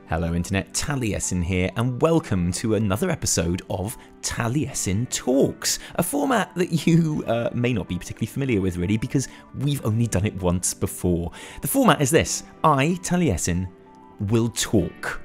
Hello Internet, Taliesin here, and welcome to another episode of Taliesin Talks, a format that you may not be particularly familiar with really, because we've only done it once before. The format is this: I, Taliesin, will talk.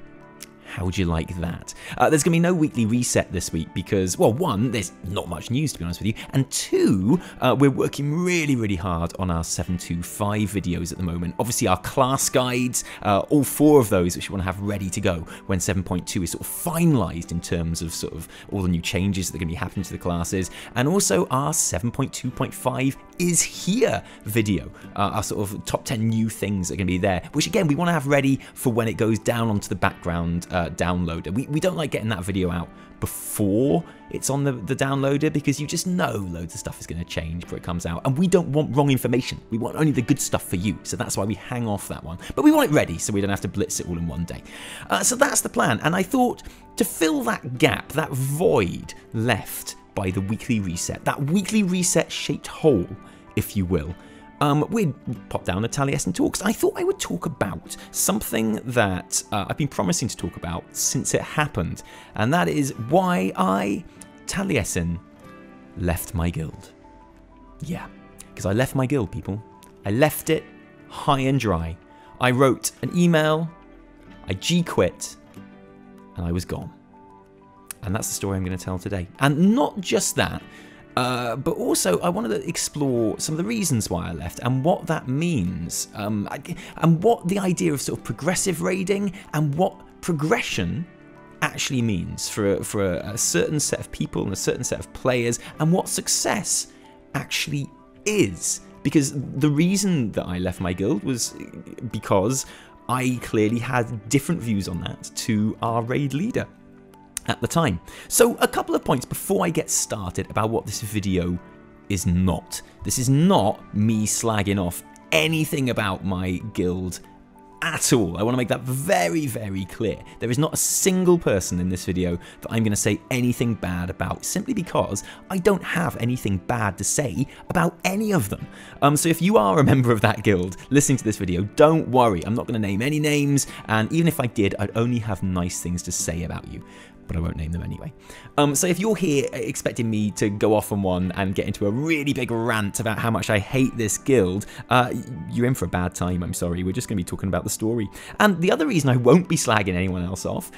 How would you like that? There's going to be no weekly reset this week because, well, one, there's not much news to be honest with you, and two, we're working really hard on our 7.2.5 videos at the moment. Obviously our class guides, all four of those which we want to have ready to go when 7.2 is sort of finalised in terms of sort of all the new changes that are going to be happening to the classes, and also our 7.2.5 is here video, our sort of top 10 new things that are going to be there, which again we want to have ready for when it goes down onto the background downloader. We don't like getting that video out before it's on the downloader because you just know loads of stuff is going to change before it comes out, and we don't want wrong information. We want only the good stuff for you, so that's why we hang off that one. But we want it ready so we don't have to blitz it all in one day. So that's the plan, and I thought to fill that gap, that void left by the weekly reset, that weekly reset shaped hole, if you will, we'd pop down to Taliesin Talks. I thought I would talk about something that I've been promising to talk about since it happened, and that is why I, Taliesin, left my guild. Yeah, because I left my guild, people. I left it high and dry. I wrote an email, I G-quit, and I was gone. And that's the story I'm going to tell today. And not just that, but also I wanted to explore some of the reasons why I left and what that means, and what the idea of sort of progressive raiding and what progression actually means for a certain set of people and a certain set of players, and what success actually is. Because the reason that I left my guild was because I clearly had different views on that to our raid leader at the time. So a couple of points before I get started about what this video is not. This is not me slagging off anything about my guild at all. I want to make that very clear. There is not a single person in this video that I'm going to say anything bad about, simply because I don't have anything bad to say about any of them. So if you are a member of that guild listening to this video, don't worry, I'm not going to name any names, and even if I did, I'd only have nice things to say about you, but I won't name them anyway. So if you're here expecting me to go off on one and get into a really big rant about how much I hate this guild, you're in for a bad time, I'm sorry. We're just going to be talking about the story. And the other reason I won't be slagging anyone else off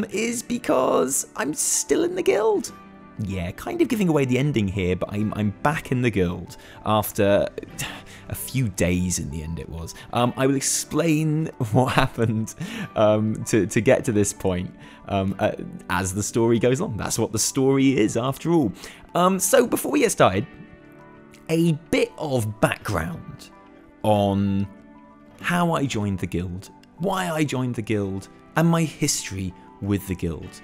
is because I'm still in the guild. Yeah, kind of giving away the ending here, but I'm back in the guild after a few days in the end it was. I will explain what happened to get to this point as the story goes on. That's what the story is after all. So before we get started, a bit of background on how I joined the guild, why I joined the guild, and my history with the guild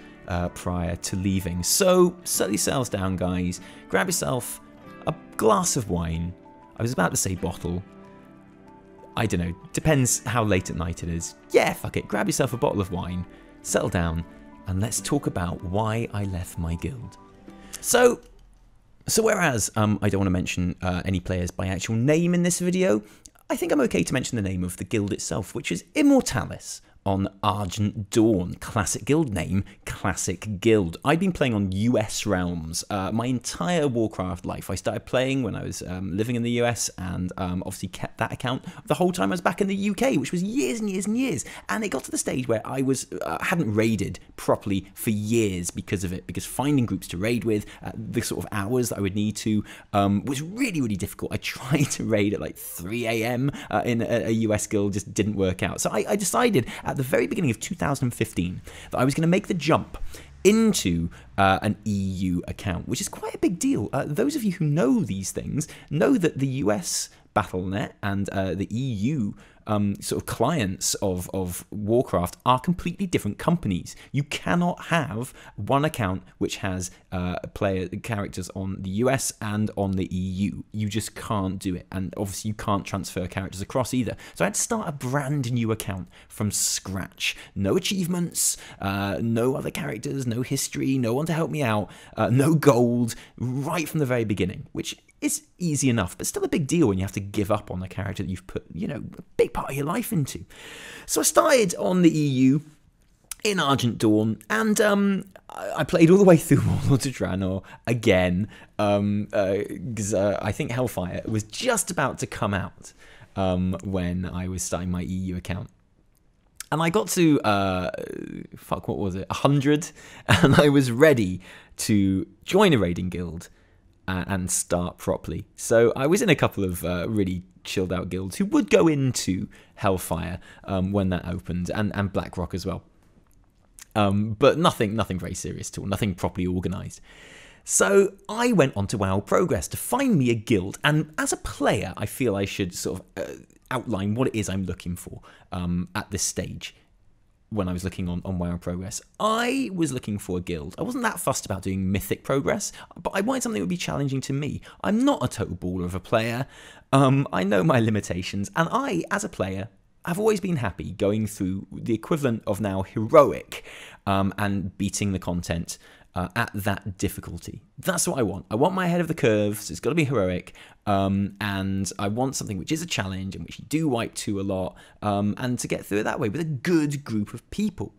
prior to leaving. So settle yourselves down, guys. Grab yourself a glass of wine. I was about to say bottle. I don't know. Depends how late at night it is. Yeah, fuck it. Grab yourself a bottle of wine, settle down, and let's talk about why I left my guild. So whereas I don't want to mention any players by actual name in this video, I think I'm okay to mention the name of the guild itself, which is Immortalis on Argent Dawn. Classic guild name, classic guild. I'd been playing on US realms my entire Warcraft life. I started playing when I was living in the US, and obviously kept that account the whole time I was back in the UK, which was years and years and years. And it got to the stage where I was hadn't raided properly for years because of it, because finding groups to raid with, the sort of hours that I would need to, was really difficult. I tried to raid at like 3 AM in a US guild, just didn't work out. So I decided at the very beginning of 2015 that I was going to make the jump into an EU account, which is quite a big deal. Those of you who know these things know that the US Battle.net and the EU sort of clients of Warcraft are completely different companies. You cannot have one account which has characters on the US and on the EU. You just can't do it, and obviously you can't transfer characters across either. So I had to start a brand new account from scratch. No achievements, no other characters, no history, no one to help me out, no gold, right from the very beginning, which is easy enough, but still a big deal when you have to give up on a character that you've put, a big part of your life into. So I started on the EU in Argent Dawn, and I played all the way through Warlords of Draenor again, because I think Hellfire was just about to come out when I was starting my EU account. And I got to, what was it, 100, and I was ready to join a raiding guild and start properly. So I was in a couple of really chilled out guilds who would go into Hellfire when that opened, and BlackRock as well. But nothing very serious at all, nothing properly organised. So I went on to WoW Progress to find me a guild, and as a player, I feel I should sort of outline what it is I'm looking for at this stage. When I was looking on WoW Progress, I was looking for a guild. I wasn't that fussed about doing Mythic Progress, but I wanted something that would be challenging to me. I'm not a total baller of a player. I know my limitations, and I, as a player, I've always been happy going through the equivalent of now heroic and beating the content at that difficulty. That's what I want. I want my head of the curve, so it's got to be heroic, and I want something which is a challenge and which you do wipe to a lot, and to get through it that way with a good group of people.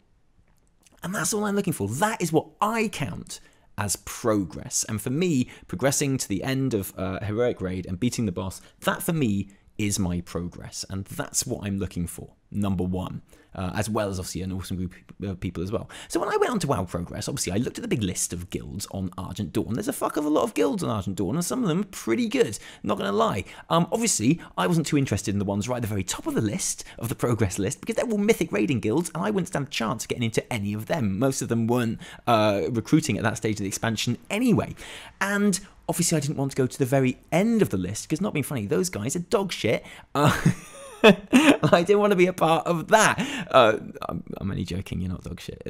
And that's all I'm looking for. That is what I count as progress. And for me, progressing to the end of heroic raid and beating the boss, that for me is my progress, and that's what I'm looking for, number one, as well as obviously an awesome group of people as well. So when I went on to WoW Progress, obviously I looked at the big list of guilds on Argent Dawn. There's a fuck of a lot of guilds on Argent Dawn, and some of them are pretty good, not gonna lie. Obviously I wasn't too interested in the ones right at the very top of the list, of the progress list, because they're all mythic raiding guilds, and I wouldn't stand a chance of getting into any of them. Most of them weren't recruiting at that stage of the expansion anyway. And obviously, I didn't want to go to the very end of the list, because, not being funny, those guys are dog shit. I didn't want to be a part of that. I'm only joking, you're not dog shit.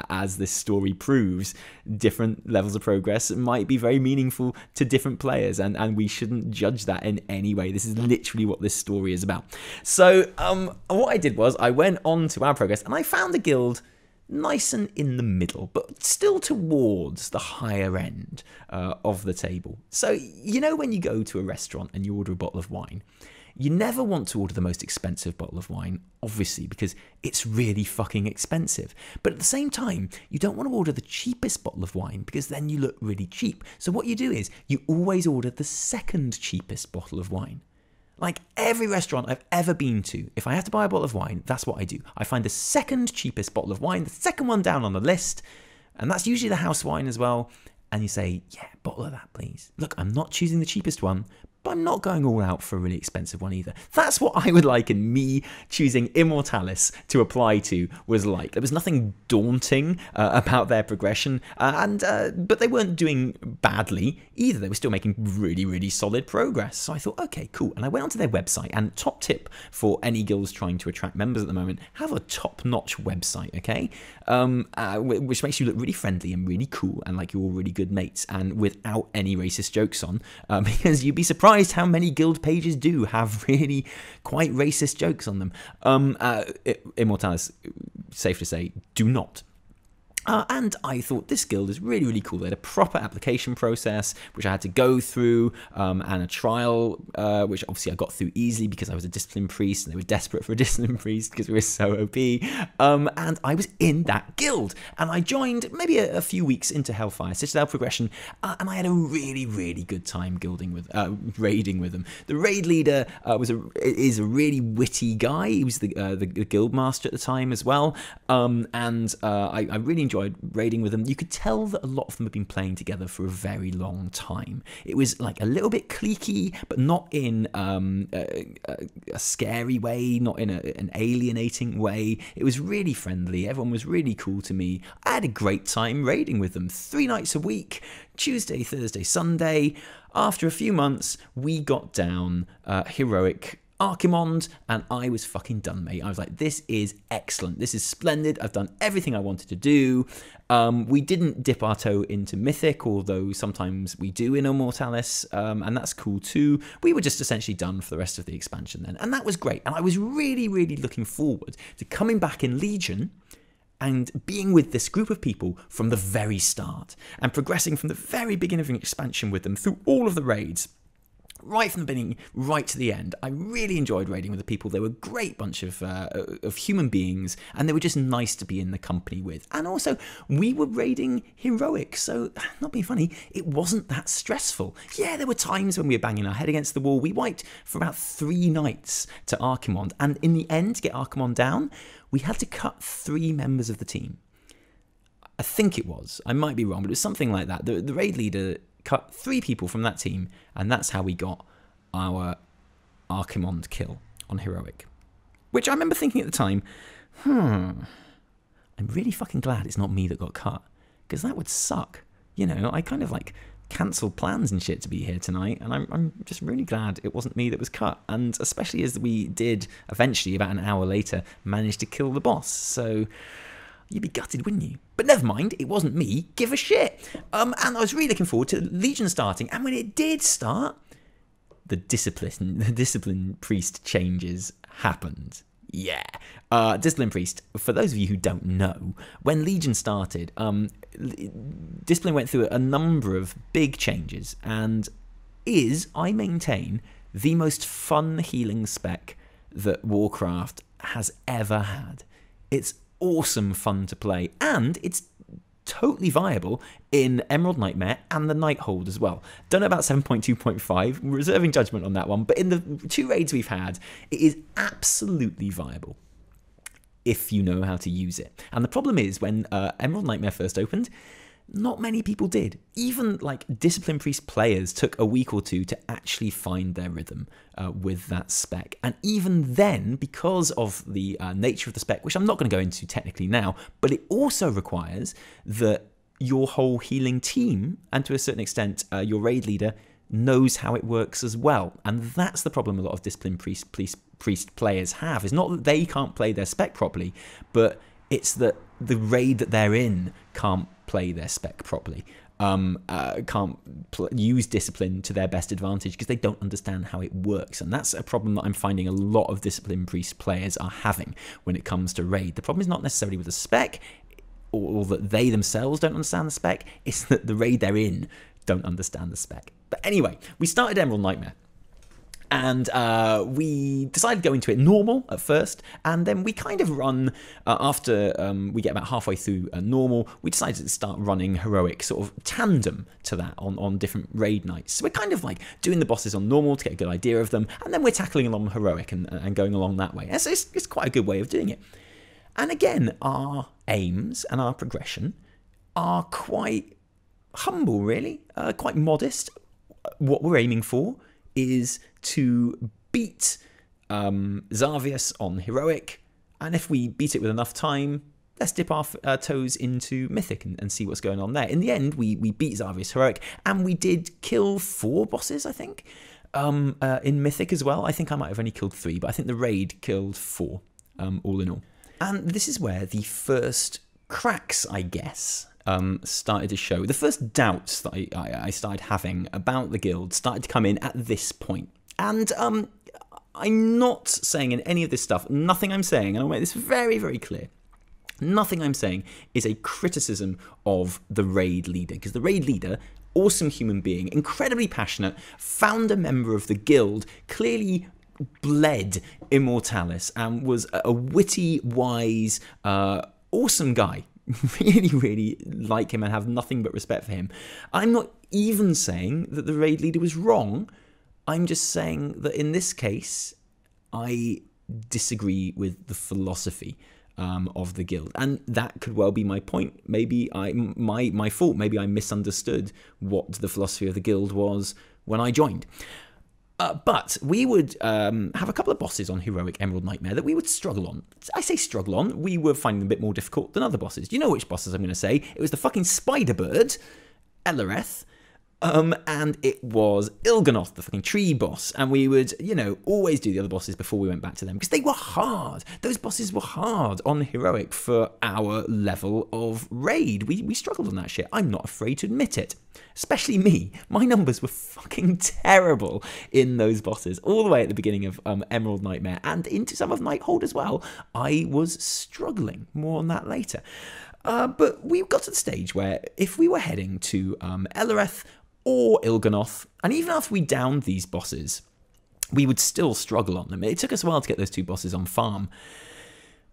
As this story proves, different levels of progress might be very meaningful to different players, and we shouldn't judge that in any way. This is literally what this story is about. So, what I did was, I went on to WoW Progress, and I found a guild nice and in the middle, but still towards the higher end of the table. So, when you go to a restaurant and you order a bottle of wine, you never want to order the most expensive bottle of wine, obviously, because it's really fucking expensive. But at the same time, you don't want to order the cheapest bottle of wine, because then you look really cheap. So what you do is, you always order the second cheapest bottle of wine. Like every restaurant I've ever been to, if I have to buy a bottle of wine, that's what I do. I find the second cheapest bottle of wine, the second one down on the list, and that's usually the house wine as well, and you say, yeah, bottle of that, please. Look, I'm not choosing the cheapest one, but I'm not going all out for a really expensive one either. That's what I would like, and me choosing Immortalis to apply to was like. There was nothing daunting about their progression, but they weren't doing badly either. They were still making really, really solid progress. So I thought, okay, cool. And I went onto their website, and top tip for any guilds trying to attract members at the moment, have a top-notch website, okay? Which makes you look really friendly and really cool, and like you're all really good mates, and without any racist jokes on, because you'd be surprised how many guild pages do have really quite racist jokes on them. Immortalis, safe to say, do not. And I thought this guild is really, really cool. They had a proper application process, which I had to go through, and a trial, which obviously I got through easily because I was a discipline priest, and they were desperate for a discipline priest because we were so OP. And I was in that guild, and I joined maybe a few weeks into Hellfire, Citadel Progression, and I had a really, really good time raiding with them. The raid leader is a really witty guy. He was the guild master at the time as well, and I really enjoyed raiding with them. You could tell that a lot of them have been playing together for a very long time. It was like a little bit cliquey, but not in a scary way, not in an alienating way. It was really friendly. Everyone was really cool to me. I had a great time raiding with them 3 nights a week, Tuesday, Thursday, Sunday. After a few months, we got down heroic Archimond, and I was fucking done, mate. I was like, this is excellent. This is splendid. I've done everything I wanted to do. We didn't dip our toe into Mythic, although sometimes we do in Immortalis, and that's cool too. We were just essentially done for the rest of the expansion then, and that was great. And I was really, really looking forward to coming back in Legion and being with this group of people from the very start, and progressing from the very beginning of an expansion with them through all of the raids, right from the beginning, right to the end. I really enjoyed raiding with the people. They were a great bunch of human beings, and they were just nice to be in the company with. And also, we were raiding heroic, so not being funny, it wasn't that stressful. Yeah, there were times when we were banging our head against the wall. We wiped for about 3 nights to Archimond, and in the end, to get Archimond down, we had to cut 3 members of the team. I think it was. I might be wrong, but it was something like that. The raid leader cut 3 people from that team, and that's how we got our Archimond kill on heroic. Which I remember thinking at the time, I'm really fucking glad it's not me that got cut, because that would suck. You know, I kind of like cancelled plans and shit to be here tonight, and I'm just really glad it wasn't me that was cut, and especially as we did eventually, about an hour later, manage to kill the boss. So you'd be gutted, wouldn't you? But never mind, it wasn't me. Give a shit. And I was really looking forward to Legion starting. And when it did start, the discipline priest changes happened. Yeah. Discipline priest, for those of you who don't know, when Legion started, Discipline went through a number of big changes and is, I maintain, the most fun healing spec that Warcraft has ever had. It's awesome fun to play, and it's totally viable in Emerald Nightmare and the Nighthold as well. Don't know about 7.2.5, reserving judgment on that one, but in the 2 raids we've had, it is absolutely viable if you know how to use it. And the problem is, when Emerald Nightmare first opened, not many people did. Even like Discipline Priest players took a week or 2 to actually find their rhythm with that spec. And even then, because of the nature of the spec, which I'm not going to go into technically now, but it also requires that your whole healing team, and to a certain extent your raid leader, knows how it works as well. And that's the problem a lot of Discipline Priest players have. It's not that they can't play their spec properly, but it's that the raid that they're in can't play their spec properly, can't use discipline to their best advantage because they don't understand how it works. And that's a problem that I'm finding a lot of Discipline Priest players are having when it comes to raid. The problem is not necessarily with the spec, or that they themselves don't understand the spec, it's that the raid they're in don't understand the spec. But anyway, we started Emerald Nightmare. And we decided to go into it normal at first, and then we kind of run, after we get about halfway through normal, we decided to start running heroic, sort of tandem to that on different raid nights. So we're kind of like doing the bosses on normal to get a good idea of them, and then we're tackling along heroic and going along that way. And so it's quite a good way of doing it. And again, our aims and our progression are quite humble, really, quite modest. What we're aiming for is to beat Xavius on heroic, and if we beat it with enough time, let's dip our toes into mythic and see what's going on there. In the end, we beat Xavius heroic, and we did kill 4 bosses, I think, in mythic as well. I think I might have only killed 3, but I think the raid killed 4, all in all. And this is where the first cracks, I guess, started to show. The first doubts that I started having about the guild started to come in at this point. And I'm not saying in any of this stuff, nothing I'm saying, and I'll make this very, very clear, nothing I'm saying is a criticism of the raid leader, because the raid leader, awesome human being, incredibly passionate, founder member of the guild, clearly bled Immortalis, and was a witty, wise, awesome guy. Really, really like him and have nothing but respect for him. I'm not even saying that the raid leader was wrong. I'm just saying that in this case, I disagree with the philosophy of the guild, and that could well be my point. Maybe my fault. Maybe I misunderstood what the philosophy of the guild was when I joined. But we would have a couple of bosses on Heroic Emerald Nightmare that we would struggle on. I say struggle on, we were finding them a bit more difficult than other bosses. Do you know which bosses I'm going to say? It was the fucking Spider Bird, Elereth, and it was Il'gynoth, the fucking tree boss. And we would, you know, always do the other bosses before we went back to them, because they were hard. Those bosses were hard on Heroic for our level of raid. We struggled on that shit. I'm not afraid to admit it. Especially me. My numbers were fucking terrible in those bosses. All the way at the beginning of Emerald Nightmare and into some of Nighthold as well. I was struggling. More on that later. But we got to the stage where if we were heading to Elereth or Il'gynoth. And even after we downed these bosses, we would still struggle on them. It took us a while to get those 2 bosses on farm.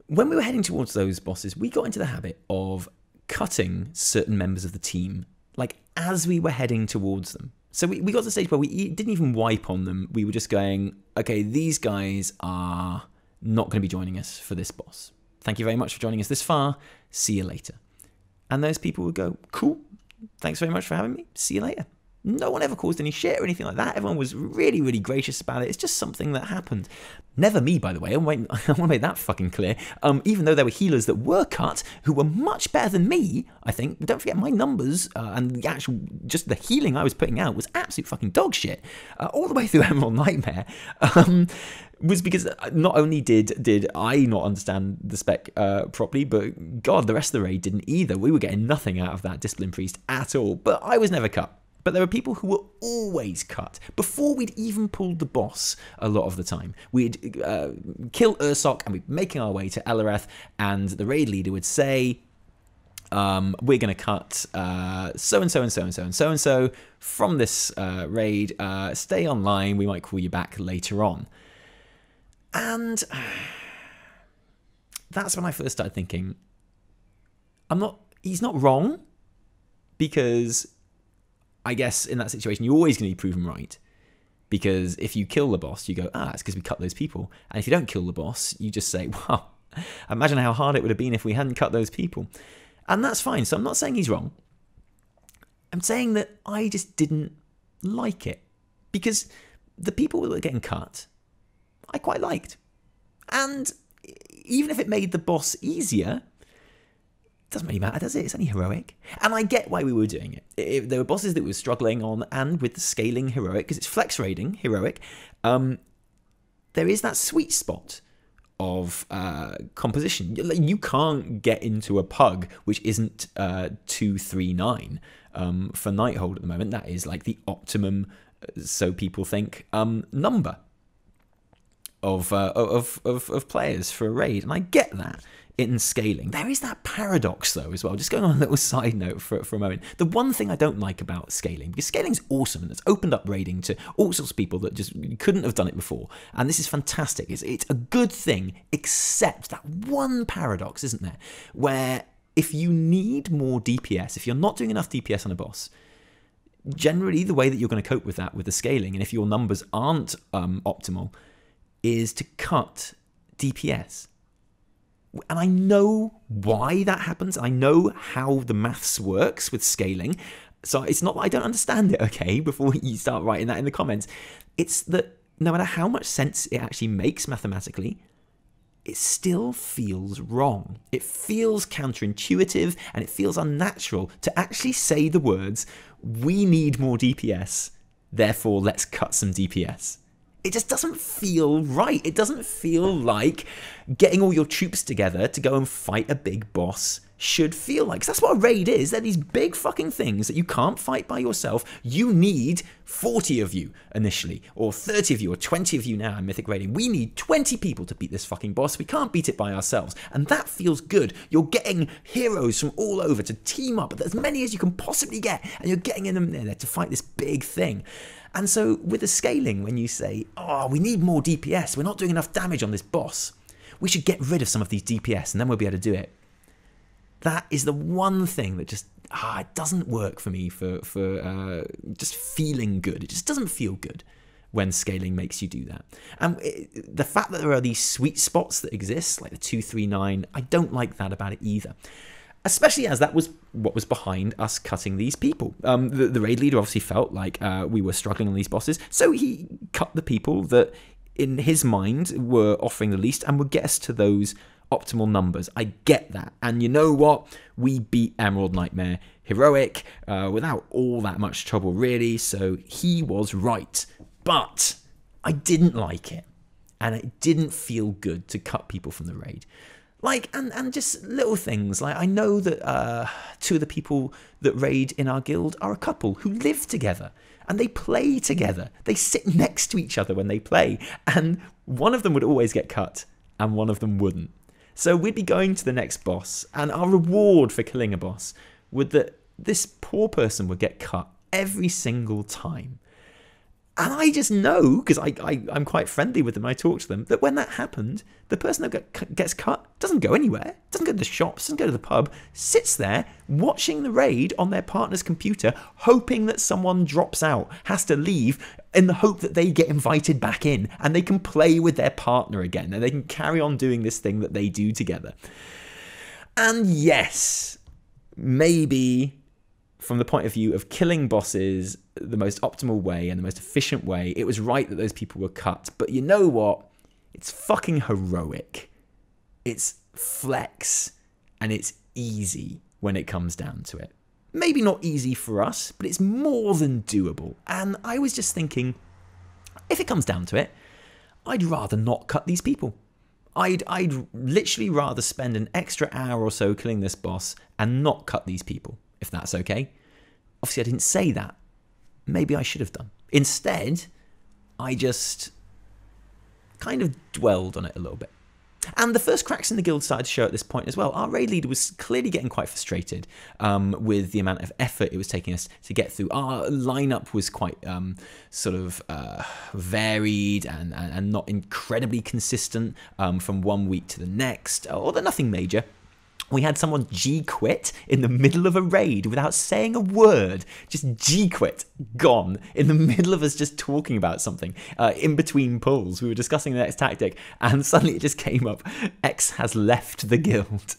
When we were heading towards those bosses, we got into the habit of cutting certain members of the team, like as we were heading towards them. So we got to the stage where we didn't even wipe on them. We were just going, okay, these guys are not going to be joining us for this boss. Thank you very much for joining us this far. See you later. And those people would go, cool, thanks very much for having me. See you later. No one ever caused any shit or anything like that. Everyone was really, really gracious about it. It's just something that happened. Never me, by the way. I want to make that fucking clear. Even though there were healers that were cut, who were much better than me, I think. Don't forget my numbers and the actual, just the healing I was putting out was absolute fucking dog shit. All the way through Emerald Nightmare. Was because not only did I not understand the spec properly, but God, the rest of the raid didn't either. We were getting nothing out of that Discipline Priest at all. But I was never cut. But there were people who were always cut before we'd even pulled the boss a lot of the time. We'd kill Ursok and we'd be making our way to Elereth, and the raid leader would say, we're going to cut so-and-so and so-and-so and so-and-so from this raid. Stay online. We might call you back later on. And that's when I first started thinking, he's not wrong, because I guess in that situation, you're always going to be proven right. Because if you kill the boss, you go, it's because we cut those people. And if you don't kill the boss, you just say, well, imagine how hard it would have been if we hadn't cut those people. And that's fine. So I'm not saying he's wrong. I'm saying that I just didn't like it. Because the people that were getting cut, I quite liked. And even if it made the boss easier, doesn't really matter, does it? It's only heroic. And I get why we were doing it. There were bosses that we were struggling on, and with the scaling heroic, because it's flex raiding heroic, there is that sweet spot of composition. You can't get into a pug which isn't 239 for Nighthold at the moment. That is like the optimum, so people think, number of players for a raid, and I get that. In scaling. There is that paradox though as well, just going on a little side note for a moment. The one thing I don't like about scaling, because scaling's awesome and it's opened up raiding to all sorts of people that just couldn't have done it before, and this is fantastic. It's a good thing, except that one paradox, isn't there, where if you need more DPS, if you're not doing enough DPS on a boss, generally the way that you're going to cope with that with the scaling, and if your numbers aren't optimal, is to cut DPS. And I know why that happens. I know how the maths works with scaling. So it's not that I don't understand it, okay, before you start writing that in the comments. It's that no matter how much sense it actually makes mathematically, it still feels wrong. It feels counterintuitive, and it feels unnatural to actually say the words, we need more DPS, therefore let's cut some DPS. It just doesn't feel right. It doesn't feel like getting all your troops together to go and fight a big boss should feel like. 'Cause that's what a raid is. They're these big fucking things that you can't fight by yourself. You need 40 of you initially, or 30 of you, or 20 of you now in Mythic Raiding. We need 20 people to beat this fucking boss. We can't beat it by ourselves. And that feels good. You're getting heroes from all over to team up, as many as you can possibly get, and you're getting in them there to fight this big thing. And so with the scaling, when you say, we need more DPS, we're not doing enough damage on this boss, we should get rid of some of these DPS and then we'll be able to do it. That is the one thing that just, it doesn't work for me for just feeling good. It just doesn't feel good when scaling makes you do that. And the fact that there are these sweet spots that exist, like the 239, I don't like that about it either. Especially as that was what was behind us cutting these people. The raid leader obviously felt like we were struggling on these bosses, so he cut the people that, in his mind, were offering the least and would get us to those optimal numbers. I get that. And you know what? We beat Emerald Nightmare heroic without all that much trouble, really, so he was right. But I didn't like it, and it didn't feel good to cut people from the raid. Like, and just little things, like I know that 2 of the people that raid in our guild are a couple who live together and they play together. They sit next to each other when they play, and one of them would always get cut and one of them wouldn't. So we'd be going to the next boss, and our reward for killing a boss would that this poor person would get cut every single time. And I just know, because I'm quite friendly with them, I talk to them, that when that happened, the person that gets cut doesn't go anywhere, doesn't go to the shops, doesn't go to the pub, sits there watching the raid on their partner's computer, hoping that someone drops out, has to leave, in the hope that they get invited back in and they can play with their partner again and they can carry on doing this thing that they do together. And yes, maybe from the point of view of killing bosses the most optimal way and the most efficient way, it was right that those people were cut. But you know what? It's fucking heroic. It's flex, and it's easy when it comes down to it. Maybe not easy for us, but it's more than doable. And I was just thinking, if it comes down to it, I'd rather not cut these people. I'd literally rather spend an extra hour or so killing this boss and not cut these people, if that's okay. Obviously, I didn't say that. Maybe I should have done. Instead, I just kind of dwelled on it a little bit. And the first cracks in the guild started to show at this point as well. Our raid leader was clearly getting quite frustrated with the amount of effort it was taking us to get through. Our lineup was quite varied and not incredibly consistent from one week to the next, although nothing major. We had someone G-quit in the middle of a raid without saying a word. Just G-quit, gone, in the middle of us just talking about something. In between pulls, we were discussing the next tactic, and suddenly it just came up, X has left the guild,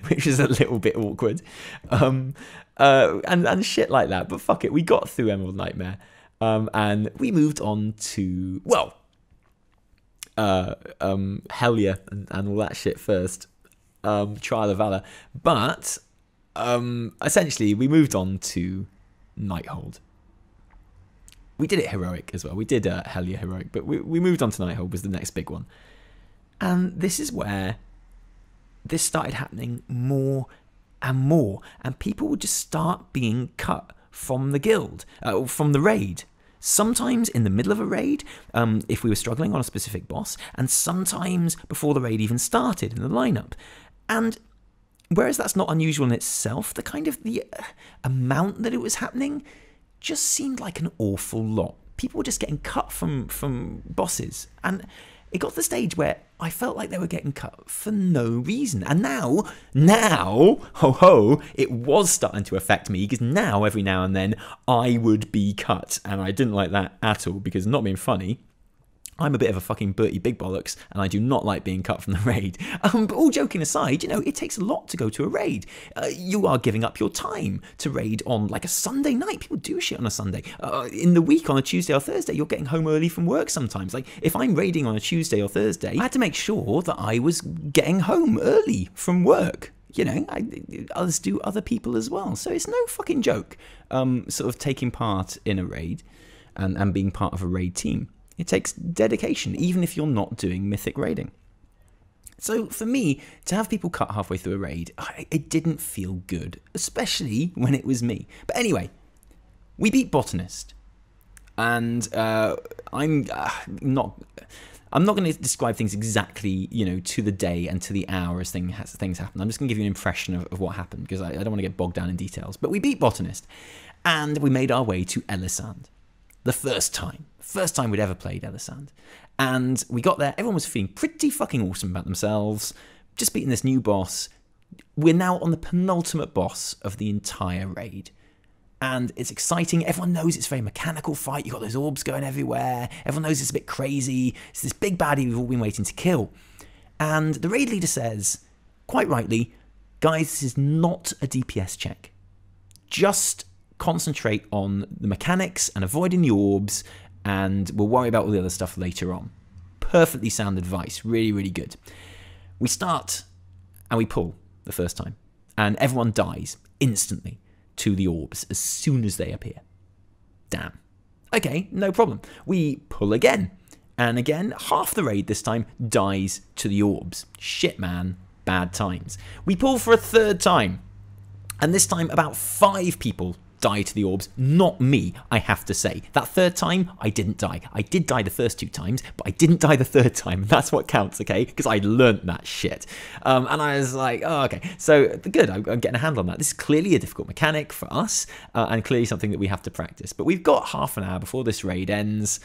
which is a little bit awkward. And shit like that, but fuck it, we got through Emerald Nightmare. And we moved on to, well, Hellier and all that shit first. Trial of Valor, but essentially we moved on to Nighthold. We did it heroic as well. We did Hellier heroic, but we moved on to Nighthold was the next big one. And this is where this started happening more and more, and people would just start being cut from the guild, from the raid. Sometimes in the middle of a raid, if we were struggling on a specific boss, and sometimes before the raid even started in the lineup. And whereas that's not unusual in itself, the kind of the amount that it was happening just seemed like an awful lot. People were just getting cut from bosses, and it got to the stage where I felt like they were getting cut for no reason. And now, it was starting to affect me, because now, every now and then, I would be cut. And I didn't like that at all, because not being funny, I'm a bit of a fucking Bertie Big Bollocks, and I do not like being cut from the raid. But all joking aside, you know, it takes a lot to go to a raid. You are giving up your time to raid on, like, a Sunday night. People do shit on a Sunday. In the week, on a Tuesday or Thursday, you're getting home early from work sometimes. Like, if I'm raiding on a Tuesday or Thursday, I had to make sure that I was getting home early from work. You know, others do other people as well. So it's no fucking joke, sort of taking part in a raid and being part of a raid team. It takes dedication, even if you're not doing mythic raiding. So for me, to have people cut halfway through a raid, it didn't feel good, especially when it was me. But anyway, we beat Botanist, and I'm not going to describe things exactly, you know, to the day and to the hour as things happen. I'm just going to give you an impression of what happened, because I don't want to get bogged down in details. But we beat Botanist, and we made our way to Elisand. The first time we'd ever played Elisand. And we got there, everyone was feeling pretty fucking awesome about themselves, just beating this new boss. We're now on the penultimate boss of the entire raid. And it's exciting, everyone knows it's a very mechanical fight, you've got those orbs going everywhere, everyone knows it's a bit crazy, it's this big baddie we've all been waiting to kill. And the raid leader says, quite rightly, guys, this is not a DPS check. Just concentrate on the mechanics and avoiding the orbs, and we'll worry about all the other stuff later on. Perfectly sound advice, really, really good. We start and we pull the first time, and everyone dies instantly to the orbs as soon as they appear. Damn. Okay, no problem. We pull again, and again, half the raid this time dies to the orbs. Shit, man, bad times. We pull for a third time, and this time about 5 people die to the orbs. Not me, I have to say. That third time, I didn't die. I did die the first 2 times, but I didn't die the third time. That's what counts, okay? Because I learnt that shit. And I was like, oh, okay. So good, I'm getting a handle on that. This is clearly a difficult mechanic for us, and clearly something that we have to practice. But we've got half an hour before this raid ends.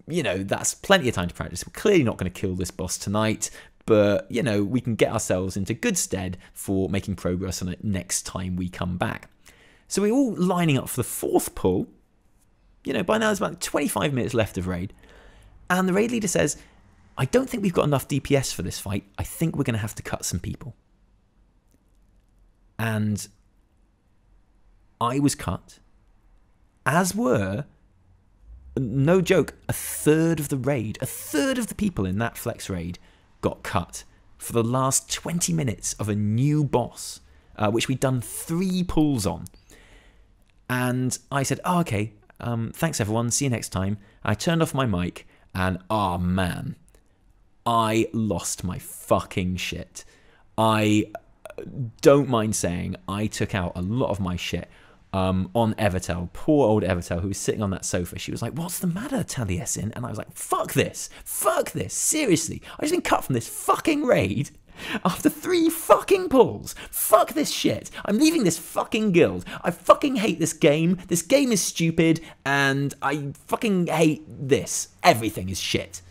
You know, that's plenty of time to practice. We're clearly not going to kill this boss tonight, but, you know, we can get ourselves into good stead for making progress on it next time we come back. So we're all lining up for the 4th pull. You know, by now there's about 25 minutes left of raid. And the raid leader says, I don't think we've got enough DPS for this fight. I think we're going to have to cut some people. And I was cut, as were, no joke, a third of the raid, a third of the people in that flex raid got cut for the last 20 minutes of a new boss, which we'd done 3 pulls on. And I said, oh, okay, thanks everyone, see you next time. I turned off my mic and, oh man, I lost my fucking shit. I don't mind saying I took out a lot of my shit on Evertel, poor old Evertel, who was sitting on that sofa. She was like, what's the matter, Taliesin? And I was like, fuck this, seriously. I've just been cut from this fucking raid after 3 fucking pulls. Fuck this shit. I'm leaving this fucking guild. I fucking hate this game. This game is stupid, and I fucking hate this. Everything is shit.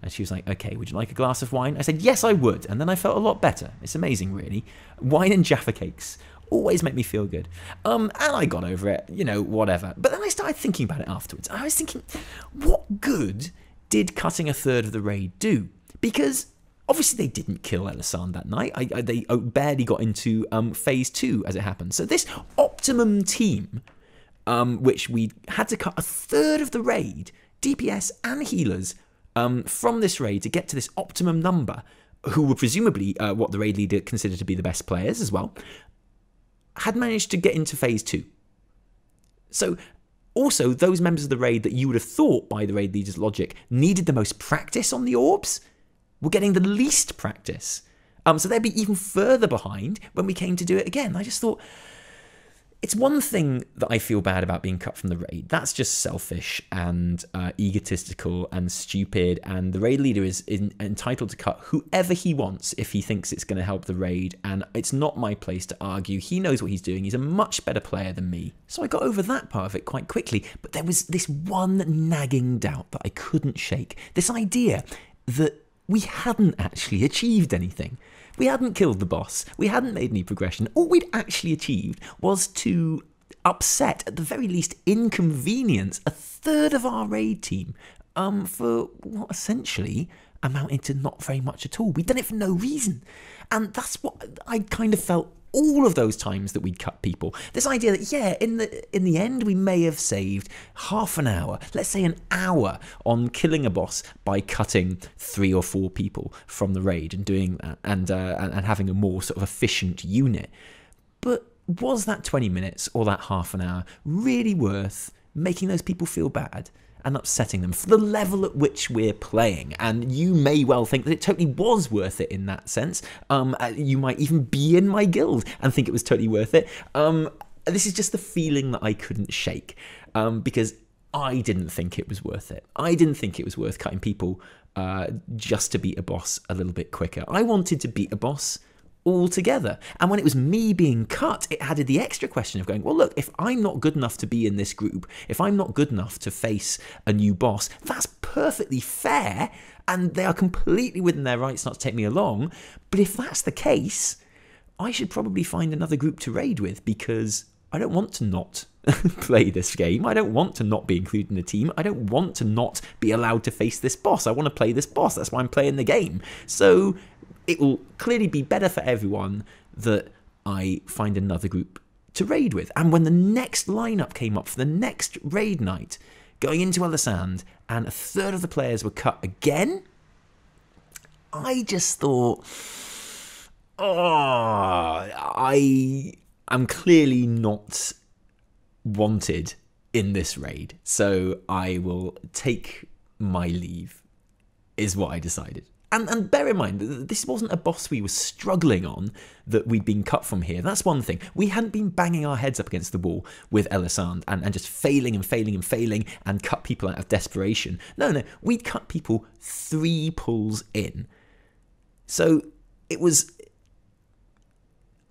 And she was like, okay, would you like a glass of wine? I said, yes, I would. And then I felt a lot better. It's amazing, really. Wine and Jaffa cakes always make me feel good. And I got over it, you know, whatever. But then I started thinking about it afterwards. I was thinking, what good did cutting a third of the raid do? Because obviously they didn't kill Taliesin that night. They barely got into phase 2 as it happened. So this optimum team, which we had to cut a third of the raid, DPS and healers, from this raid to get to this optimum number, who were presumably what the raid leader considered to be the best players as well, had managed to get into phase 2. So also those members of the raid that you would have thought by the raid leader's logic needed the most practice on the orbs were getting the least practice. So they'd be even further behind when we came to do it again. I just thought, it's one thing that I feel bad about being cut from the raid. That's just selfish and egotistical and stupid, and the raid leader is entitled to cut whoever he wants if he thinks it's going to help the raid, and it's not my place to argue. He knows what he's doing. He's a much better player than me. So I got over that part of it quite quickly, but there was this one nagging doubt that I couldn't shake. This idea that we hadn't actually achieved anything. We hadn't killed the boss. We hadn't made any progression. All we'd actually achieved was to upset, at the very least inconvenience, a third of our raid team for what essentially amounted to not very much at all. We'd done it for no reason. And that's what I kind of felt all of those times that we'd cut people. This idea that, yeah, in the end, we may have saved half an hour, let's say an hour, on killing a boss by cutting 3 or 4 people from the raid and doing that, and having a more sort of efficient unit. But was that 20 minutes or that half an hour really worth making those people feel bad and upsetting them for the level at which we're playing? And you may well think that it totally was worth it in that sense. You might even be in my guild and think it was totally worth it. This is just the feeling that I couldn't shake, because I didn't think it was worth it. I didn't think it was worth cutting people just to beat a boss a little bit quicker. I wanted to beat a boss altogether. And when it was me being cut, it added the extra question of going, well, look, if I'm not good enough to be in this group, if I'm not good enough to face a new boss, that's perfectly fair, and they are completely within their rights not to take me along. But if that's the case, I should probably find another group to raid with, because I don't want to not play this game. I don't want to not be included in the team. I don't want to not be allowed to face this boss. I want to play this boss. That's why I'm playing the game. So it will clearly be better for everyone that I find another group to raid with. And when the next lineup came up for the next raid night, going into Taliesin, and a third of the players were cut again, I just thought, oh, I am clearly not wanted in this raid. So I will take my leave. is what I decided. And bear in mind, this wasn't a boss we were struggling on, that we'd been cut from here. That's one thing. We hadn't been banging our heads up against the wall with Taliesin and just failing and cut people out of desperation. No, we'd cut people 3 pulls in. So it was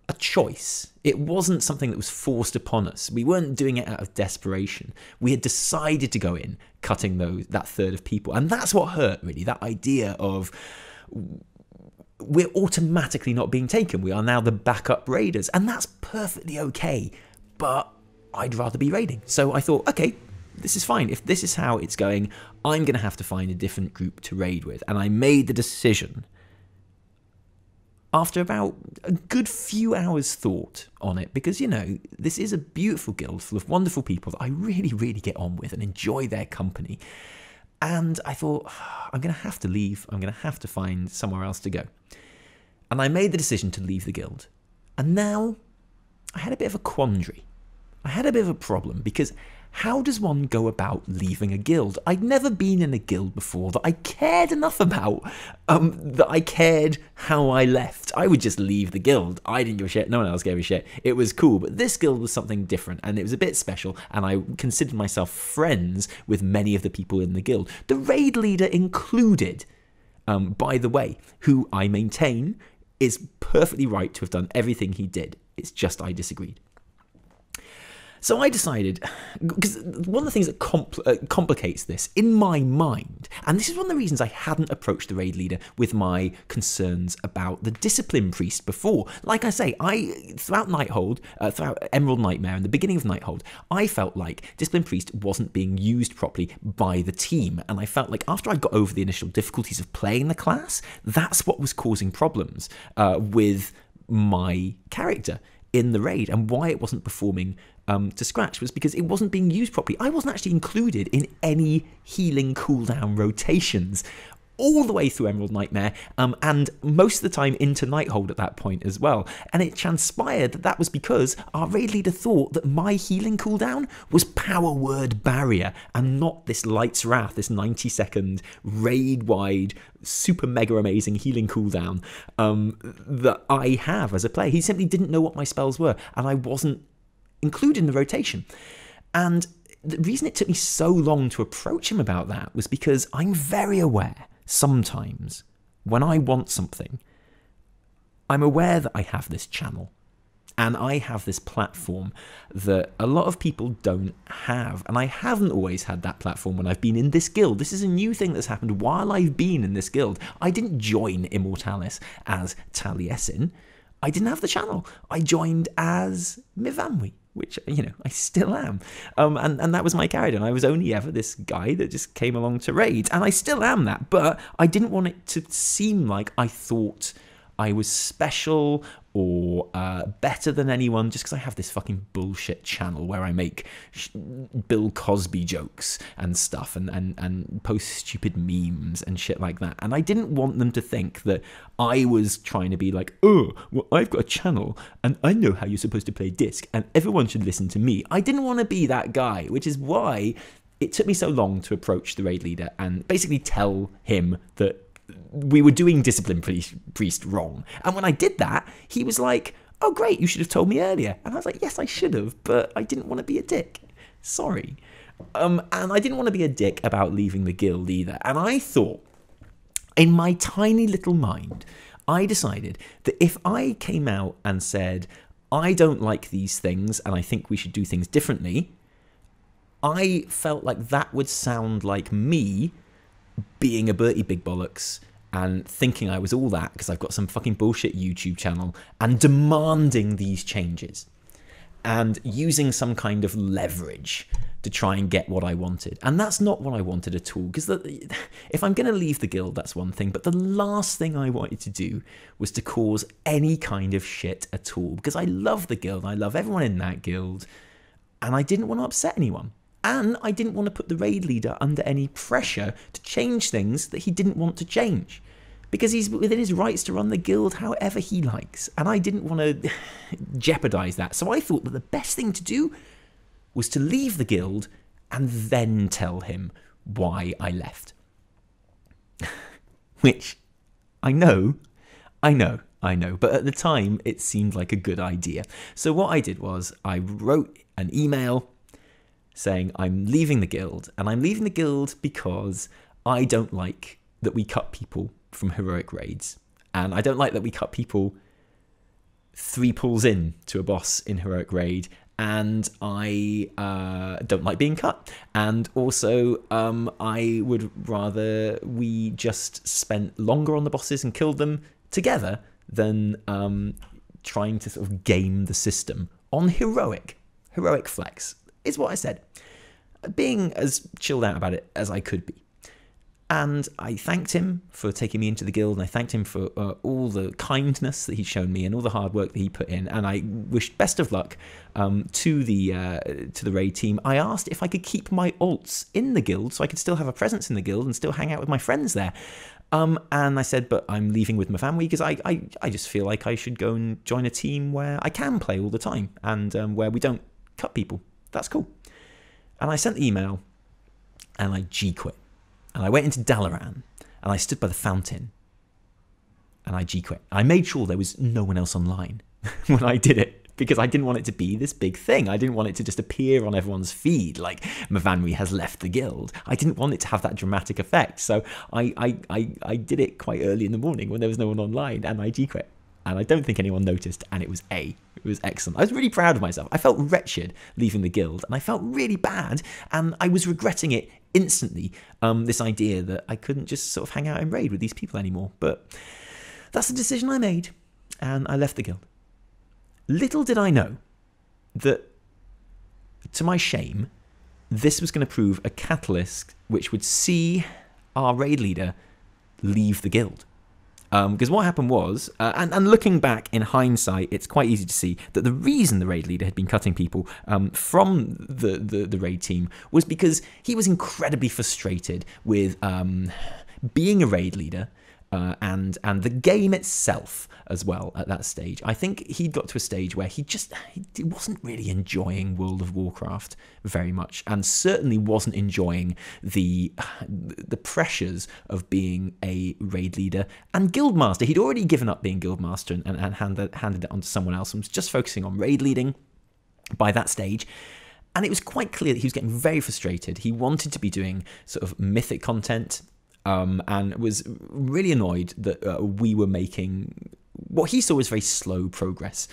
a choice. It wasn't something that was forced upon us. We weren't doing it out of desperation. We had decided to go in, cutting that third of people. And that's what hurt, really, that idea of we're automatically not being taken. We are now the backup raiders. And that's perfectly okay. But I'd rather be raiding. So I thought, okay, this is fine. If this is how it's going, I'm going to have to find a different group to raid with. And I made the decision, after about a good few hours thought on it, because, you know, this is a beautiful guild full of wonderful people that I really, really get on with and enjoy their company. And I thought, I'm going to have to leave. I'm going to have to find somewhere else to go. And I made the decision to leave the guild. And now I had a bit of a quandary. I had a bit of a problem, because how does one go about leaving a guild? I'd never been in a guild before that I cared enough about, that I cared how I left. I would just leave the guild. I didn't give a shit. No one else gave a shit. It was cool. But this guild was something different, and it was a bit special, and I considered myself friends with many of the people in the guild. The raid leader included, by the way, who I maintain is perfectly right to have done everything he did. It's just I disagreed. So I decided, because one of the things that complicates this in my mind, and this is one of the reasons I hadn't approached the raid leader with my concerns about the discipline priest before. Like I say, throughout Nighthold, throughout Emerald Nightmare and the beginning of Nighthold, I felt like discipline priest wasn't being used properly by the team, and I felt like after I got over the initial difficulties of playing the class, that's what was causing problems with my character in the raid, and why it wasn't performing to scratch was because it wasn't being used properly. I wasn't actually included in any healing cooldown rotations all the way through Emerald Nightmare, and most of the time into Nighthold at that point as well. And it transpired that that was because our raid leader thought that my healing cooldown was Power Word Barrier and not this Light's Wrath, this 90-second raid-wide, super mega amazing healing cooldown that I have as a player. He simply didn't know what my spells were, and I wasn't included in the rotation. And the reason it took me so long to approach him about that was because I'm very aware sometimes when I want something, I'm aware that I have this channel and I have this platform that a lot of people don't have. And I haven't always had that platform when I've been in this guild. This is a new thing that's happened while I've been in this guild. I didn't join Immortalis as Taliesin. I didn't have the channel. I joined as Mivamwi, which, you know, I still am. And that was my character. And I was only ever this guy that just came along to raid. And I still am that. But I didn't want it to seem like I thought I was special or better than anyone just because I have this fucking bullshit channel where I make Bill Cosby jokes and stuff and post stupid memes and shit like that. And I didn't want them to think that I was trying to be like, oh, well, I've got a channel and I know how you're supposed to play disc and everyone should listen to me. I didn't want to be that guy, which is why it took me so long to approach the raid leader and basically tell him that we were doing Discipline Priest wrong. And when I did that, he was like, oh great, you should have told me earlier. And I was like, yes, I should have, but I didn't want to be a dick. Sorry. And I didn't want to be a dick about leaving the guild either. And I thought, in my tiny little mind, I decided that if I came out and said, I don't like these things and I think we should do things differently, I felt like that would sound like me being a Bertie Big Bollocks and thinking I was all that because I've got some fucking bullshit YouTube channel and demanding these changes and using some kind of leverage to try and get what I wanted. And that's not what I wanted at all, because if I'm going to leave the guild, that's one thing, but the last thing I wanted to do was to cause any kind of shit at all, because I love the guild, I love everyone in that guild, and I didn't want to upset anyone. And I didn't want to put the raid leader under any pressure to change things that he didn't want to change. Because he's within his rights to run the guild however he likes. And I didn't want to jeopardize that. So I thought that the best thing to do was to leave the guild and then tell him why I left. which I know, but at the time it seemed like a good idea. So what I did was I wrote an email saying I'm leaving the guild, and I'm leaving the guild because I don't like that we cut people from heroic raids, and I don't like that we cut people 3 pulls in to a boss in heroic raid, and I don't like being cut, and also I would rather we just spent longer on the bosses and killed them together than trying to sort of game the system on heroic flex, is what I said, being as chilled out about it as I could be. And I thanked him for taking me into the guild, and I thanked him for all the kindness that he'd shown me and all the hard work that he put in, and I wished best of luck to the raid team. I asked if I could keep my alts in the guild so I could still have a presence in the guild and still hang out with my friends there. And I said, but I'm leaving with my family because I just feel like I should go and join a team where I can play all the time and where we don't cut people. That's cool. And I sent the email, and I G-quit. And I went into Dalaran, and I stood by the fountain, and I G-quit. I made sure there was no one else online when I did it, because I didn't want it to be this big thing. I didn't want it to just appear on everyone's feed like Mavanri has left the guild. I didn't want it to have that dramatic effect. So I did it quite early in the morning when there was no one online, and I G-quit. And I don't think anyone noticed, and it was excellent. I was really proud of myself. I felt wretched leaving the guild, and I felt really bad, and I was regretting it instantly, this idea that I couldn't just sort of hang out and raid with these people anymore. But that's the decision I made, and I left the guild. Little did I know that, to my shame, this was going to prove a catalyst which would see our raid leader leave the guild. Because what happened was, and looking back in hindsight, it's quite easy to see that the reason the raid leader had been cutting people from the raid team was because he was incredibly frustrated with being a raid leader and the game itself as well at that stage. I think he'd got to a stage where he wasn't really enjoying World of Warcraft very much, and certainly wasn't enjoying the pressures of being a raid leader and guildmaster. He'd already given up being guildmaster and handed it on to someone else and was just focusing on raid leading by that stage. And it was quite clear that he was getting very frustrated. He wanted to be doing sort of mythic content, and was really annoyed that we were making what he saw as very slow progress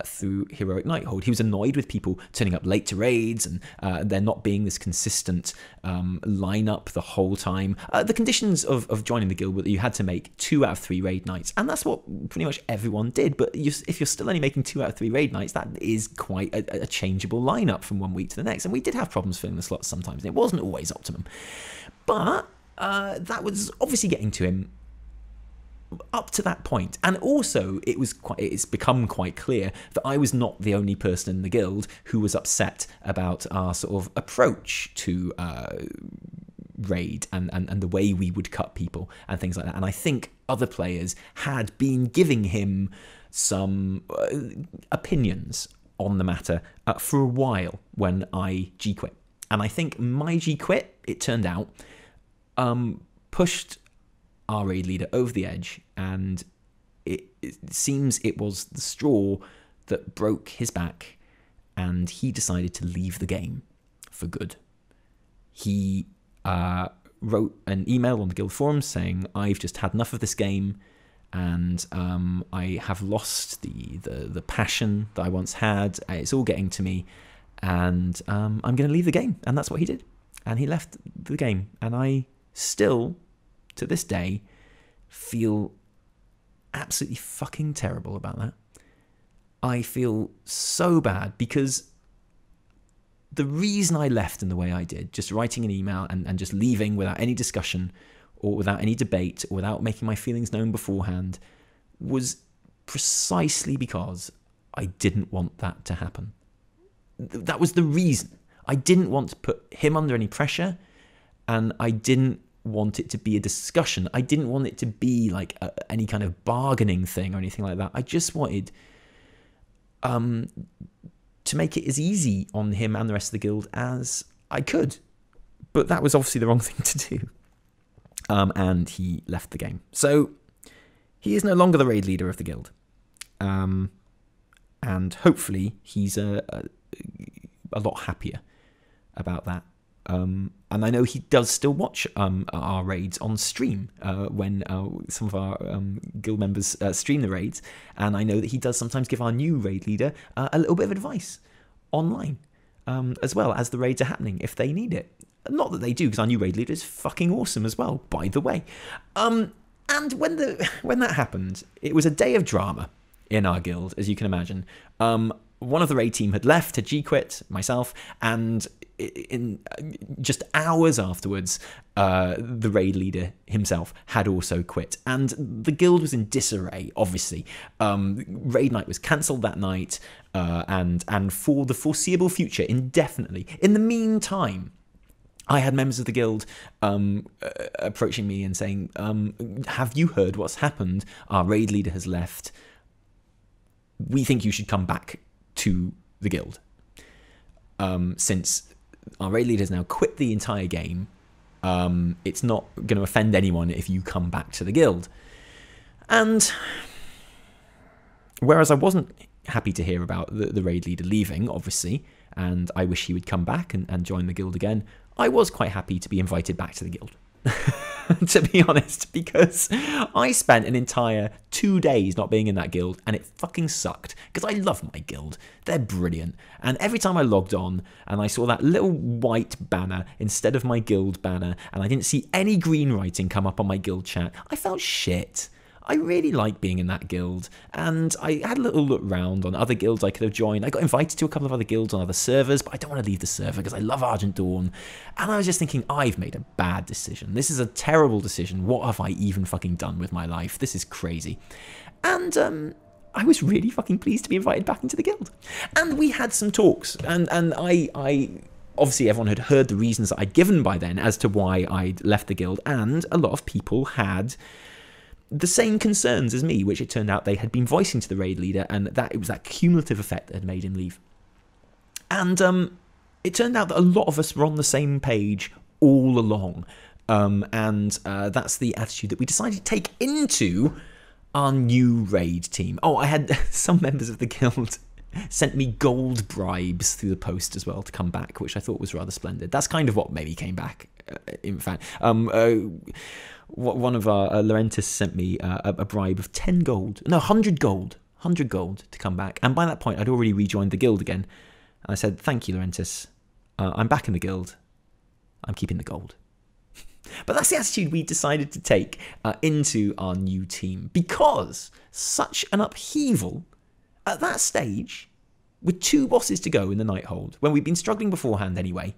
through Heroic Nighthold. He was annoyed with people turning up late to raids and there not being this consistent lineup the whole time. The conditions of joining the guild were that you had to make 2 out of 3 raid nights, and that's what pretty much everyone did. But if you're still only making 2 out of 3 raid nights, that is quite a changeable lineup from one week to the next. And we did have problems filling the slots sometimes, and it wasn't always optimum. But that was obviously getting to him up to that point. And also it's become quite clear that I was not the only person in the guild who was upset about our sort of approach to raid and the way we would cut people and things like that. And I think other players had been giving him some opinions on the matter for a while when I G-quit. And I think my G-quit, it turned out, pushed our raid leader over the edge, and it seems it was the straw that broke his back, and he decided to leave the game for good. He wrote an email on the guild forums saying, I've just had enough of this game, and I have lost the passion that I once had. It's all getting to me, and I'm going to leave the game. And that's what he did. And he left the game. And I still, to this day, feel absolutely fucking terrible about that. I feel so bad because the reason I left in the way I did, just writing an email and just leaving without any discussion or without any debate or without making my feelings known beforehand, was precisely because I didn't want that to happen. That was the reason. I didn't want to put him under any pressure, and I didn't want it to be a discussion. I didn't want it to be like any kind of bargaining thing or anything like that. I just wanted to make it as easy on him and the rest of the guild as I could. But that was obviously the wrong thing to do. and he left the game. So he is no longer the raid leader of the guild. And hopefully he's a lot happier about that. And I know he does still watch our raids on stream when some of our guild members stream the raids. And I know that he does sometimes give our new raid leader a little bit of advice online, as well as the raids are happening if they need it. Not that they do, because our new raid leader is fucking awesome as well, by the way. And when that happened, it was a day of drama in our guild, as you can imagine. One of the raid team had left, had G-quit, myself, and in just hours afterwards, the raid leader himself had also quit. And the guild was in disarray, obviously. Raid night was cancelled that night, and for the foreseeable future, indefinitely. In the meantime, I had members of the guild approaching me and saying, have you heard what's happened? Our raid leader has left. We think you should come back to the guild. Since our raid leader has now quit the entire game, it's not going to offend anyone if you come back to the guild. And whereas I wasn't happy to hear about the raid leader leaving, obviously, and I wish he would come back and join the guild again, I was quite happy to be invited back to the guild. To be honest, because I spent an entire 2 days not being in that guild, and it fucking sucked, because I love my guild. They're brilliant. And every time I logged on and I saw that little white banner instead of my guild banner, and I didn't see any green writing come up on my guild chat, I felt shit. I really like being in that guild, and I had a little look round on other guilds I could have joined. I got invited to a couple of other guilds on other servers, but I don't want to leave the server because I love Argent Dawn. And I was just thinking, I've made a bad decision. This is a terrible decision. What have I even fucking done with my life? This is crazy. And I was really fucking pleased to be invited back into the guild. And we had some talks, and I obviously everyone had heard the reasons that I'd given by then as to why I'd left the guild, and a lot of people had the same concerns as me, which it turned out they had been voicing to the raid leader, and that it was that cumulative effect that had made him leave. And it turned out that a lot of us were on the same page all along, and that's the attitude that we decided to take into our new raid team. Oh, I had some members of the guild sent me gold bribes through the post as well to come back, which I thought was rather splendid. That's kind of what made me came back, in fact. One of our Laurentis sent me a bribe of 10 gold, no, 100 gold to come back. And by that point, I'd already rejoined the guild again. And I said, thank you, Laurentis. I'm back in the guild. I'm keeping the gold. But that's the attitude we decided to take into our new team, because such an upheaval at that stage, with 2 bosses to go in the Nighthold, when we'd been struggling beforehand anyway,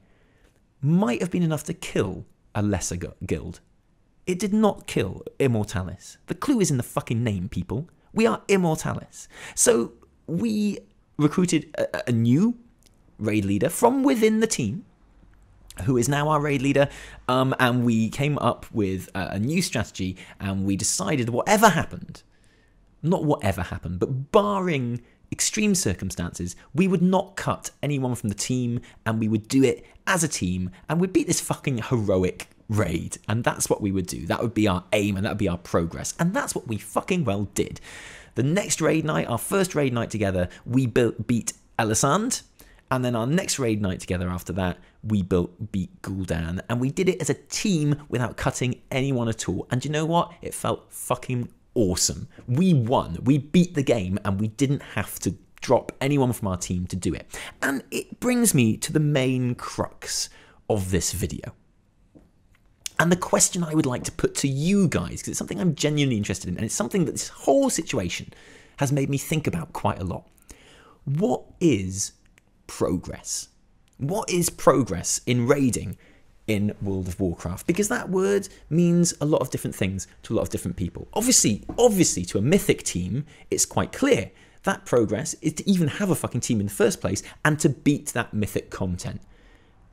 might have been enough to kill a lesser guild. It did not kill Immortalis. The clue is in the fucking name, people. We are Immortalis. So we recruited a new raid leader from within the team, who is now our raid leader, and we came up with a new strategy, and we decided whatever happened, not whatever happened, but barring extreme circumstances, we would not cut anyone from the team, and we would do it as a team, and we'd beat this fucking heroic raid. And that's what we would do. That would be our aim, and that would be our progress. And that's what we fucking well did. The next raid night, our first raid night together, we beat Elisand. And then our next raid night together after that, we beat Gul'dan. And we did it as a team without cutting anyone at all. And you know what? It felt fucking awesome. We won. We beat the game, and we didn't have to drop anyone from our team to do it. And it brings me to the main crux of this video. And the question I would like to put to you guys, because it's something I'm genuinely interested in, and it's something that this whole situation has made me think about quite a lot. What is progress? What is progress in raiding in World of Warcraft? Because that word means a lot of different things to a lot of different people. Obviously, to a mythic team, it's quite clear that progress is to even have a fucking team in the first place and to beat that mythic content.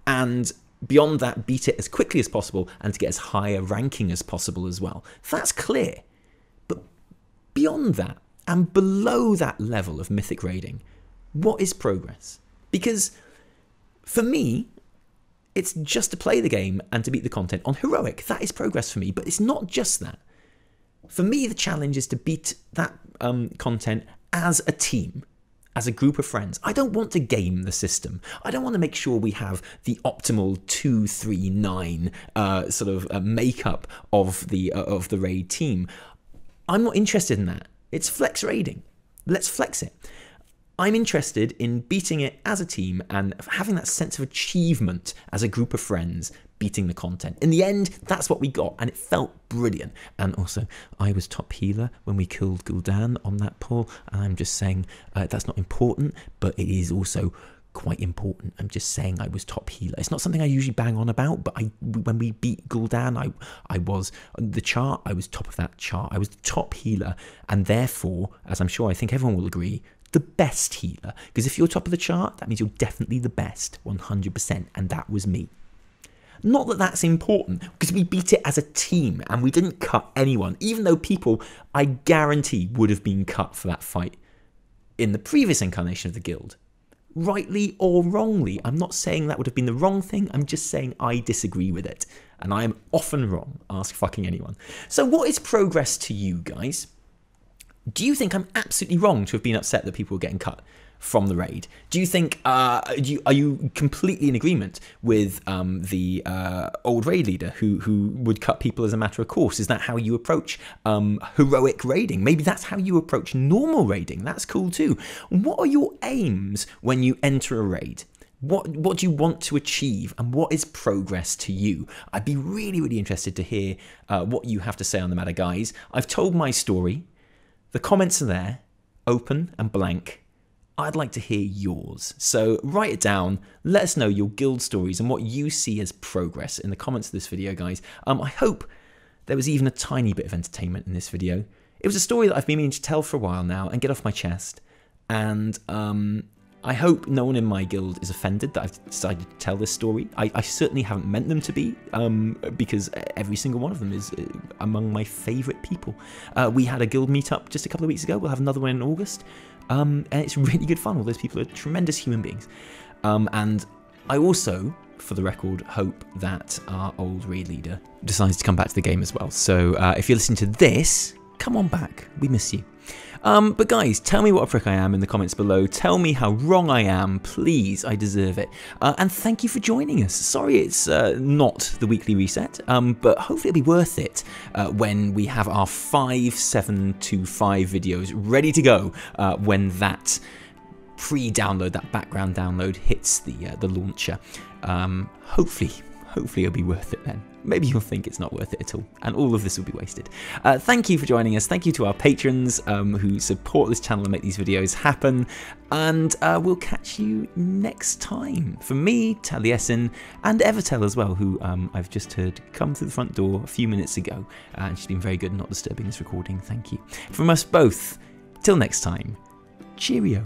And beyond that, beat it as quickly as possible and to get as high a ranking as possible as well. That's clear. But beyond that, and below that level of mythic raiding, what is progress? Because for me, It's just to play the game and to beat the content on heroic. That is progress for me, but it's not just that. For me, the challenge is to beat that content as a team, as a group of friends. I don't want to game the system. I don't want to make sure we have the optimal 2-3-9 sort of makeup of the raid team. I'm not interested in that. It's flex raiding. Let's flex it. I'm interested in beating it as a team and having that sense of achievement as a group of friends beating the content. In the end, that's what we got, and it felt brilliant. And also, I was top healer when we killed Gul'dan on that pull, and I'm just saying that's not important, but it is also quite important. I'm just saying I was top healer. It's not something I usually bang on about, but when we beat Gul'dan, I was the chart. I was top of that chart. I was the top healer, and therefore, as I'm sure I think everyone will agree, the best healer. Because if you're top of the chart, that means you're definitely the best, 100%, and that was me. Not that that's important, because we beat it as a team, and we didn't cut anyone, even though people, I guarantee, would have been cut for that fight in the previous incarnation of the guild. Rightly or wrongly. I'm not saying that would have been the wrong thing, I'm just saying I disagree with it. And I am often wrong, ask fucking anyone. So what is progress to you guys? Do you think I'm absolutely wrong to have been upset that people were getting cut from the raid? Do you think, are you completely in agreement with the old raid leader who would cut people as a matter of course? Is that how you approach heroic raiding? Maybe that's how you approach normal raiding. That's cool too. What are your aims when you enter a raid? What do you want to achieve, and what is progress to you? I'd be really, really interested to hear what you have to say on the matter, guys. I've told my story. The comments are there, open and blank. I'd like to hear yours. So write it down, let us know your guild stories and what you see as progress in the comments of this video, guys. I hope there was even a tiny bit of entertainment in this video. It was a story that I've been meaning to tell for a while now and get off my chest. And I hope no one in my guild is offended that I've decided to tell this story. I certainly haven't meant them to be, because every single one of them is among my favourite people. We had a guild meetup just a couple of weeks ago. We'll have another one in August. And it's really good fun. All those people are tremendous human beings. And I also, for the record, hope that our old raid leader decides to come back to the game as well. So if you're listening to this, come on back. We miss you. But guys, tell me what a prick I am in the comments below. Tell me how wrong I am, please. I deserve it. And thank you for joining us. Sorry it's not the weekly reset, but hopefully it'll be worth it when we have our 5725 videos ready to go when that pre-download, that background download hits the launcher. Hopefully it'll be worth it then. Maybe you'll think it's not worth it at all, and all of this will be wasted. Thank you for joining us. Thank you to our patrons who support this channel and make these videos happen. And we'll catch you next time. From me, Taliesin, and Evertel as well, who I've just heard come through the front door a few minutes ago. And she's been very good at not disturbing this recording. Thank you. From us both, till next time, cheerio.